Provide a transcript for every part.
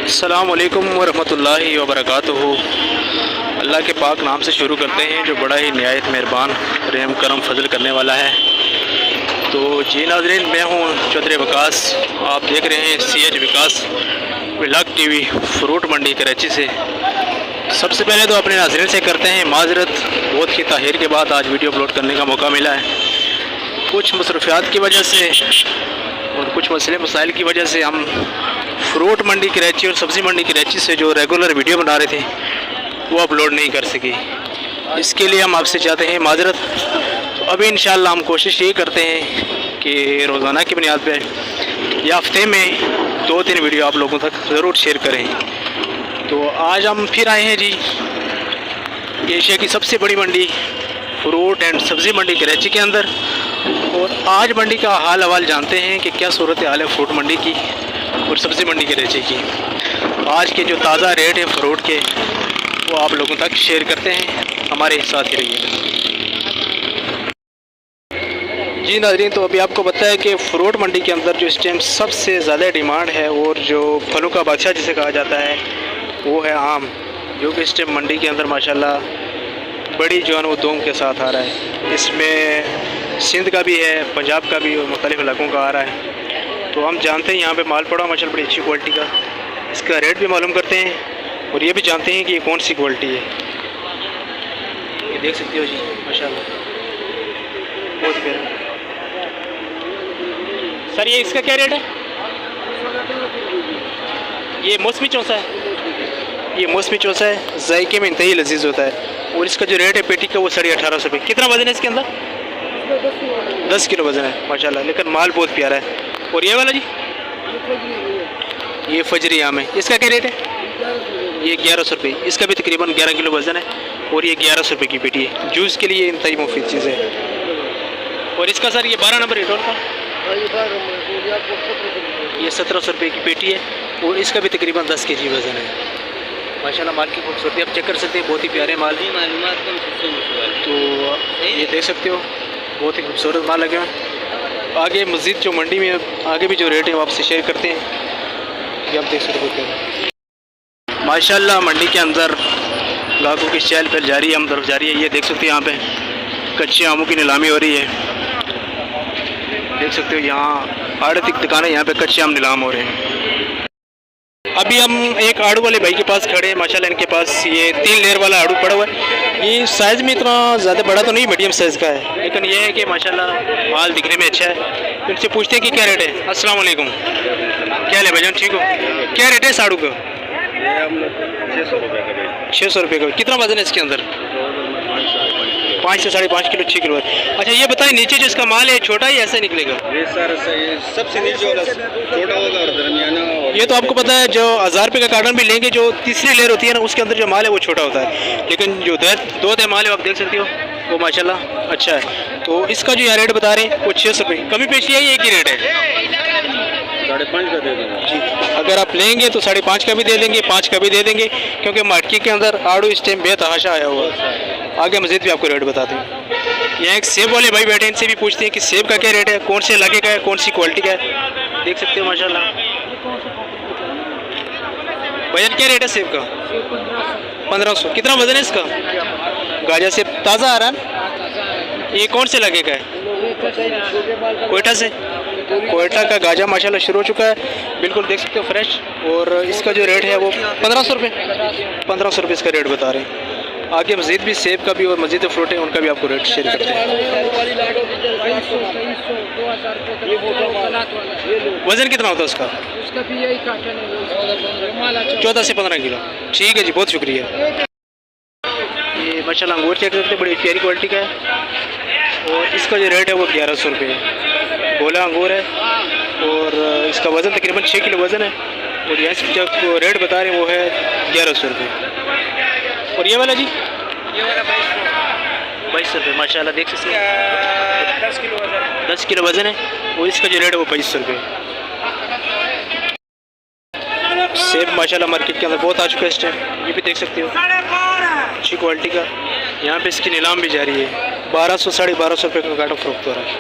अस्सलाम वालेकुम वरहमतुल्लाहि वबरकातुहू। अल्लाह के पाक नाम से शुरू करते हैं जो बड़ा ही निहायत मेहरबान रहम करम फजल करने वाला है। तो जी नाज़रीन, मैं हूँ चौधरी विकास। आप देख रहे हैं CH विकास व्लॉग TV फ्रूट मंडी कराची से। सबसे पहले तो अपने नाज़रीन से करते हैं माजरत, बहुत ही ताहीर के बाद आज वीडियो अपलोड करने का मौका मिला है। कुछ मसरूफियात की वजह से और कुछ मसले मसाइल की वजह से हम फ्रूट मंडी कराची और सब्ज़ी मंडी कराची से जो रेगुलर वीडियो बना रहे थे वो अपलोड नहीं कर सके। इसके लिए हम आपसे चाहते हैं माजरत। तो अभी इंशाल्लाह हम कोशिश ये करते हैं कि रोज़ाना की बुनियाद पे या हफ्ते में 2-3 वीडियो आप लोगों तक ज़रूर शेयर करें। तो आज हम फिर आए हैं जी एशिया की सबसे बड़ी मंडी फ्रूट एंड सब्ज़ी मंडी कराची के अंदर, और आज मंडी का हाल हवाल जानते हैं कि क्या सूरत हाल है फ्रूट मंडी की और सब्ज़ी मंडी कराची की। आज के जो ताज़ा रेट हैं फ्रूट के वो आप लोगों तक शेयर करते हैं, हमारे साथ ही रहिए जी नाज़रीन। तो अभी आपको पता है कि फ्रूट मंडी के अंदर जो इस टाइम सबसे ज़्यादा डिमांड है और जो फलों का बादशाह जिसे कहा जाता है वो है आम, जो कि इस टाइम मंडी के अंदर माशाल्लाह बड़ी जो है वो दोम के साथ आ रहा है। इसमें सिंध का भी है, पंजाब का भी और मुख्तलिफ़ इलाकों का आ रहा है। तो हम जानते हैं यहाँ पे माल पड़ा माशाल्लाह बड़ी अच्छी क्वालिटी का। इसका रेट भी मालूम करते हैं और ये भी जानते हैं कि ये कौन सी क्वालिटी है। ये देख सकते हो जी माशाल्लाह बहुत प्यारा। सर ये इसका क्या रेट है? ये मौसमी चौसा है, ये मौसमी चौसा है, जायके में इंतहाई लजीज होता है। और इसका जो रेट है पेटी का वो 1850 रुपये। कितना वज़न है इसके अंदर? 10 किलो वज़न है माशाल्लाह, लेकिन माल बहुत प्यारा है। और ये वाला जी ये फजरी आम है, इसका क्या रेट है? ये 1100 रुपये। इसका भी तकरीबन 11 किलो वज़न है और ये 1100 रुपये की पेटी है। जूस के लिए इंतहाई मुफीद चीज़ है। और इसका सर ये 12 नंबर रेट का ये 1700 रुपये की पेटी है और इसका भी तकरीबन 10 kg वज़न है। माशाल्लाह माल की खूबसूरती आप चेक कर सकते हैं, बहुत ही प्यारे माल ही मालूमात। तो ये देख सकते हो बहुत ही खूबसूरत माल लगे हुए। आगे मज़ीद जो मंडी में आगे भी जो रेट है वो आपसे शेयर करते हैं, ये आप देख सकते हो। माशाल्लाह मंडी के अंदर ग्राहकों की चहल पहल जारी है, हमदर्द जारी है। ये देख सकते हो यहाँ पे कच्चे आमों की नीलामी हो रही है। देख सकते हो यहाँ आड़ती दुकानें, यहाँ पे कच्चे आम नीलाम हो रहे हैं। अभी हम एक आड़ू वाले भाई के पास खड़े हैं। माशाल्लाह इनके पास ये 3 लेयर वाला आड़ू पड़ा हुआ है। ये साइज़ में इतना ज़्यादा बड़ा तो नहीं, मीडियम साइज़ का है, लेकिन ये है कि माशाल्लाह माल दिखने में अच्छा है। तो इनसे पूछते हैं कि क्या रेट है। अस्सलाम वालेकुम, क्या ले भाईजान, ठीक हो? क्या रेट है इस आड़ू का? 600 रुपये का। कितना वज़न है इसके अंदर? 5 से 5.5 किलो, 6 किलो। अच्छा ये बताएं नीचे जो इसका माल है छोटा ही ऐसा निकलेगा? ये सर सबसे नीचे वाला छोटा होगा और दरमियाना। ये तो आपको पता है जो 1000 रुपये का कार्टन भी लेंगे, जो तीसरी लेयर होती है ना उसके अंदर जो माल है वो छोटा होता है, लेकिन जो दो माल है आप देख सकते हो वो माशाल्लाह अच्छा है। तो इसका जो यहाँ रेट बता रहे हैं वो 600 रुपये। कमी पेशी है, एक ही रेट है? 5.5 का दे देंगे जी। अगर आप लेंगे तो 5.5 का भी दे देंगे, 5 का भी दे देंगे, क्योंकि मार्केट के अंदर आड़ू इस टाइम बेतहाशा आया हुआ है। आगे मज़ीद भी आपको रेट बताते हैं। यहाँ एक सेब वाले भाई बैठे हैं, इनसे भी पूछते हैं कि सेब का क्या रेट है, कौन से इलाके का है, कौन सी क्वालिटी का है। देख सकते हो माशाल्लाह। वजन क्या रेट है सेब का? 1500। कितना वजन है इसका? गाजा सेब ताज़ा आ रहा है। ये कौन से इलाके का है? कोयटा से। कोयटा का गाजा माशाल्लाह शुरू हो चुका है, बिल्कुल देख सकते हो फ्रेश। और इसका जो रेट है वो 1500 रुपये। 1500 रुपये इसका रेट बता रहे हैं। आगे मज़ीद भी सेब का भी और मज़ीद फ्रूट है उनका भी आपको रेट शेयर करते हैं। वज़न कितना होता है उसका? 14 से 15 किलो। ठीक है जी, बहुत शुक्रिया। ये माशाल्लाह अंगूर चेक करते हैं, बड़ी प्यारी क्वालिटी का है और इसका जो रेट है वो 1100 रुपये है। गोला अंगूर है और इसका वज़न तकरीबन 6 किलो वज़न है और यहाँ से जो रेट बता रहे हैं वो है 1100 रुपये। और ये वाला जी? ये वाला 2200 रुपये माशाल्लाह देख सकते हैं। 10 किलो वज़न है और इसका जो रेट है वो 2200 रुपये। सेब माशाल्लाह मार्केट के अंदर बहुत आ चुका है इस टाइम, ये भी देख सकते हो अच्छी क्वालिटी का। यहाँ पे इसकी नीलाम भी जारी है। 1200 1250 रुपये का कार्टन फरोख्त हो रहा है।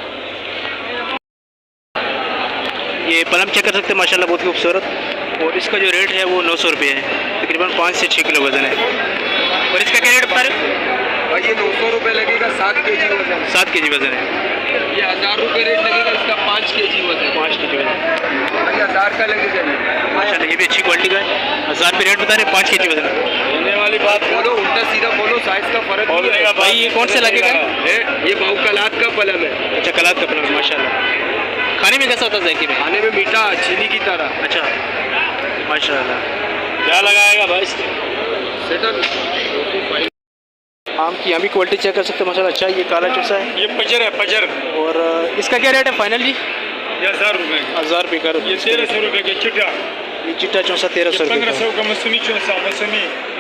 ये पलम चेक कर सकते हैं माशाल्लाह बहुत खूबसूरत और इसका जो रेट है वो 900 रुपये है, तकरीबन 5 से 6 किलो वज़न है। और इसका क्या रेट बता रहे हो? भाई ये 900 रुपये लगेगा, 7 kg वजन। 7 kg वज़न है। ये 1000 रुपये रेट लगेगा, इसका 5 kg वजन। 5 kg वज़न। भाई 1000 का लगेगा ये। अच्छा, ये भी अच्छी क्वालिटी का है। 1000 रुपये रेट बता रहे हैं, 5 kg वज़न। बोलने वाली बात बोलो, उल्टा सीधा बोलो, साइज़ का फर्क नहीं है। भाई ये कौन से लगेगा? ये भाव कलात का पलम है। अच्छा, कलात का पलम, माशाल्लाह। खाने में कैसा होता है जायके में? खाने में मीठा, चीनी की तरह। अच्छा, माशाल्लाह। क्या लगाएगा भाई? सेटल। आम की भी क्वालिटी चेक कर सकते हैं माशाल्लाह। अच्छा, ये काला चूसा है। ये पजर है, पजर। और इसका क्या रेट है फाइनल जी? ये 1000 रुपये। 1000 रुपये का। ये 1300 रुपये के चिट्टा। ये चिट्टा चौसा 1300 रुपये 1500 का मौसमी चौसा।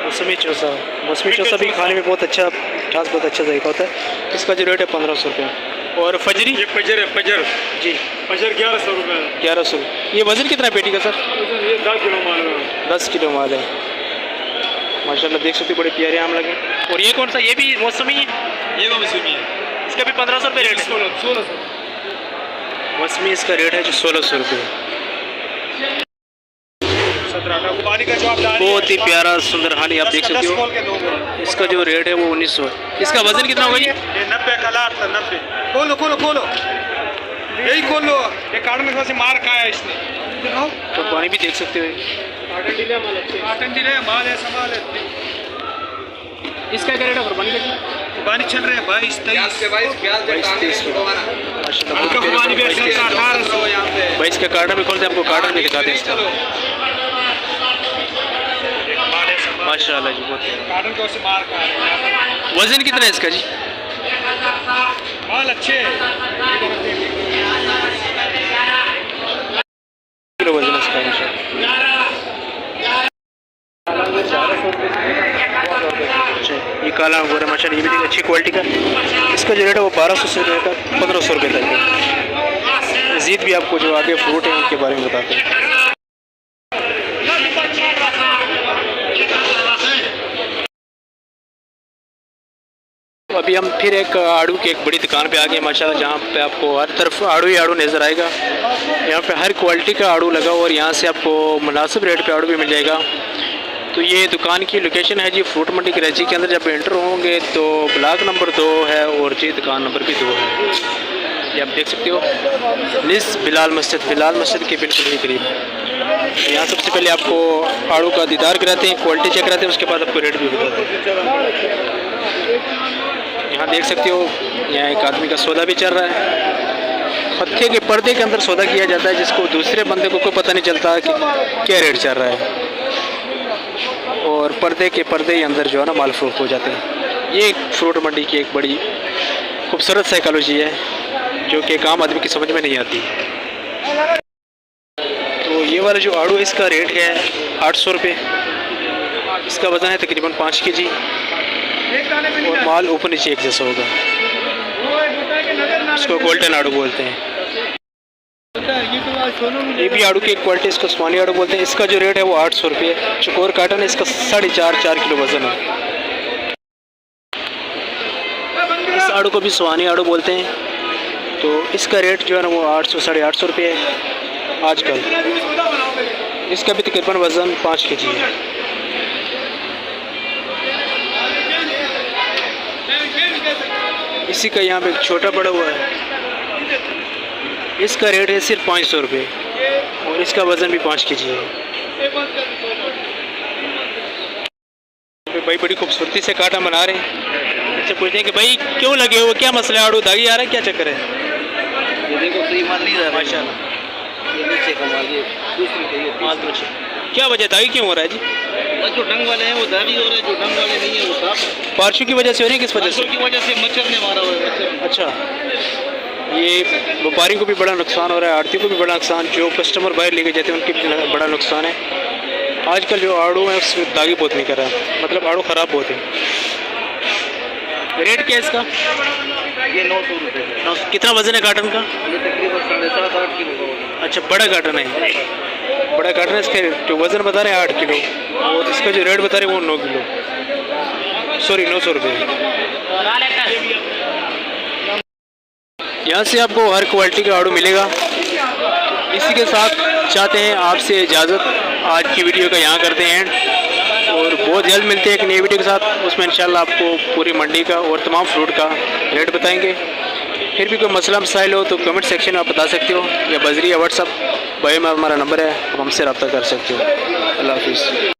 मौसमी चौसा। मौसमी चौसा भी खाने में बहुत अच्छा, मिठास बहुत अच्छा जायका होता है। इसका जो रेट है 1500 रुपये। और फजरी? ये पजर है, पजर जी। पजर 1100 रुपये। 1100। ये वज़न कितना है पेटी का सर? ये 10 किलो माल है। 10 किलो माल है माशाल्लाह। देख सकते बड़े प्यारे आम लगे। और ये कौन सा? ये भी मौसमी है? ये मौसमी है, इसका भी 1500 रुपये रेट है। 1600। मौसमी इसका रेट है जो 1600 रुपये। बहुत ही प्यारा सुंदर हानी आप देख सकते हो। इसका जो रेट है वो 1900 है। इसका वज़न कितना होगा जी? 90 का लाट था, 90। खोलो खोलो खोलो, यही खोलो। ये कार्ड में थोड़ा सी मार खाया इसने। तो पानी भी देख सकते हो। माल है, संभाल है। इसका क्या रेट है कुर्बानी का? पानी चल रहे हैं 22 23 22 का कार्टन भी खोलते हैं, आपको कार्टन भी दिखाते हैं इसका। माशाल्लाह जी, बहुत कार्टन को से मार खा रहे हैं। वज़न कितना है इसका जी? माल अच्छे किलो वज़न इसका माशाल्लाह। ये काला अंगूर है माशाल्लाह, ये भी अच्छी क्वालिटी का। इसका जो रेट है वो 1200 से लेकर 1500 रुपये तक है। मज़ीद भी आपको जो आगे फ्रूट है उनके बारे में बताते हैं। अभी हम फिर एक आड़ू की एक बड़ी दुकान पे आ गए माशाल्लाह, जहाँ पे आपको हर तरफ आड़ू ही आड़ू नज़र आएगा। यहाँ पे हर क्वालिटी का आड़ू लगा और यहाँ से आपको मुनासिब रेट पे आड़ू भी मिल जाएगा। तो ये दुकान की लोकेशन है जी फ्रूट मंडी कराची के अंदर। जब एंटर होंगे तो ब्लॉक नंबर 2 है और जी दुकान नंबर भी 2 है। ये आप देख सकते हो, निस बिलाल मस्जिद के बिल्कुल ही करीब। यहाँ सबसे पहले आपको आड़ू का दीदार कराते हैं, क्वालिटी चेक कराते हैं, उसके बाद आपको रेट भी बताते हैं। यहाँ देख सकते हो, यहाँ एक आदमी का सौदा भी चल रहा है। हत्थे के पर्दे के अंदर सौदा किया जाता है, जिसको दूसरे बंदे को कोई पता नहीं चलता कि क्या रेट चल रहा है। और पर्दे के पर्दे ही अंदर जो है ना माल फरोख्त हो जाते हैं। ये एक फ्रूट मंडी की एक बड़ी खूबसूरत साइकोलॉजी है जो कि एक आम आदमी की समझ में नहीं आती। तो ये वाला जो आड़ू है इसका रेट है 800 रुपये। इसका वज़न है तकरीबन 5 kg और माल ऊपर नीचे एक जैसा होगा। इसको गोल्डन आड़ू बोलते हैं। ये भी आड़ू की एक क्वालिटी, इसको उस्मानी आड़ू बोलते हैं। इसका जो रेट है वो 800 रुपये। चकोर काटन है, इसका 4.5 किलो वज़न है। इस आड़ू को भी सुहानी आड़ू बोलते हैं। तो इसका रेट जो है ना वो 800 साढ़े 800 रुपये है आजकल। इसका भी तकरीबन वज़न 5 kg है। इसी का यहाँ पे एक छोटा बड़ा हुआ है, इसका रेट है सिर्फ 500 रुपये और इसका वज़न भी 5 kg है। भाई बड़ी खूबसूरती से काटा बना रहे हैं। अच्छा, पूछते हैं कि भाई क्यों लगे हो, क्या मसला है, आड़ू दागी आ रहा है, क्या चक्कर है? ये देखो सही माल नहीं रहा माशाल्लाह, ये नीचे का माल, ये दूसरी चाहिए माल तो अच्छा। क्या वजह दागी क्यों हो रहा है जी? जो डंग वाले हैं वो दागी हो रहे हैं, जो डंग वाले नहीं है वो साफ। बारिशों की वजह से हो रही है, किस वजह से? की वजह से मच्छर ने मारा हुआ है, मच्छर। अच्छा, ये व्यापारी को भी बड़ा नुकसान हो रहा है, आड़ती को भी बड़ा नुकसान, जो कस्टमर बाहर लेके जाते हैं उनके भी बड़ा नुकसान है। आजकल जो आड़ू है उसमें दागी बहुत नहीं कर रहा, मतलब आड़ू ख़राब बहुत है। रेट क्या है इसका? ये 900 रुपये। कितना वज़न है कार्टन का? ये तकरीबन 7.5-8 किलो का होगा। अच्छा, बड़ा कार्टन है, बड़ा कार्टन है। इसका जो वज़न बता रहे हैं 8 किलो और इसका जो रेट बता रहे हैं वो 9 किलो, सॉरी 900 रुपये। यहाँ से आपको हर क्वालिटी का आड़ू मिलेगा। इसी के साथ चाहते हैं आपसे इजाज़त। आज की वीडियो का यहाँ करते हैं और बहुत जल्द मिलते हैं एक नई वीडियो के साथ। उसमें इंशाल्लाह आपको पूरी मंडी का और तमाम फ्रूट का रेट बताएंगे। फिर भी कोई मसला मसाइल हो तो कमेंट सेक्शन में आप बता सकते हो, या बजरी या व्हाट्सअप बायो में हमारा नंबर है, आप हमसे रब्ता कर सकते हो। अल्लाह हाफिज़।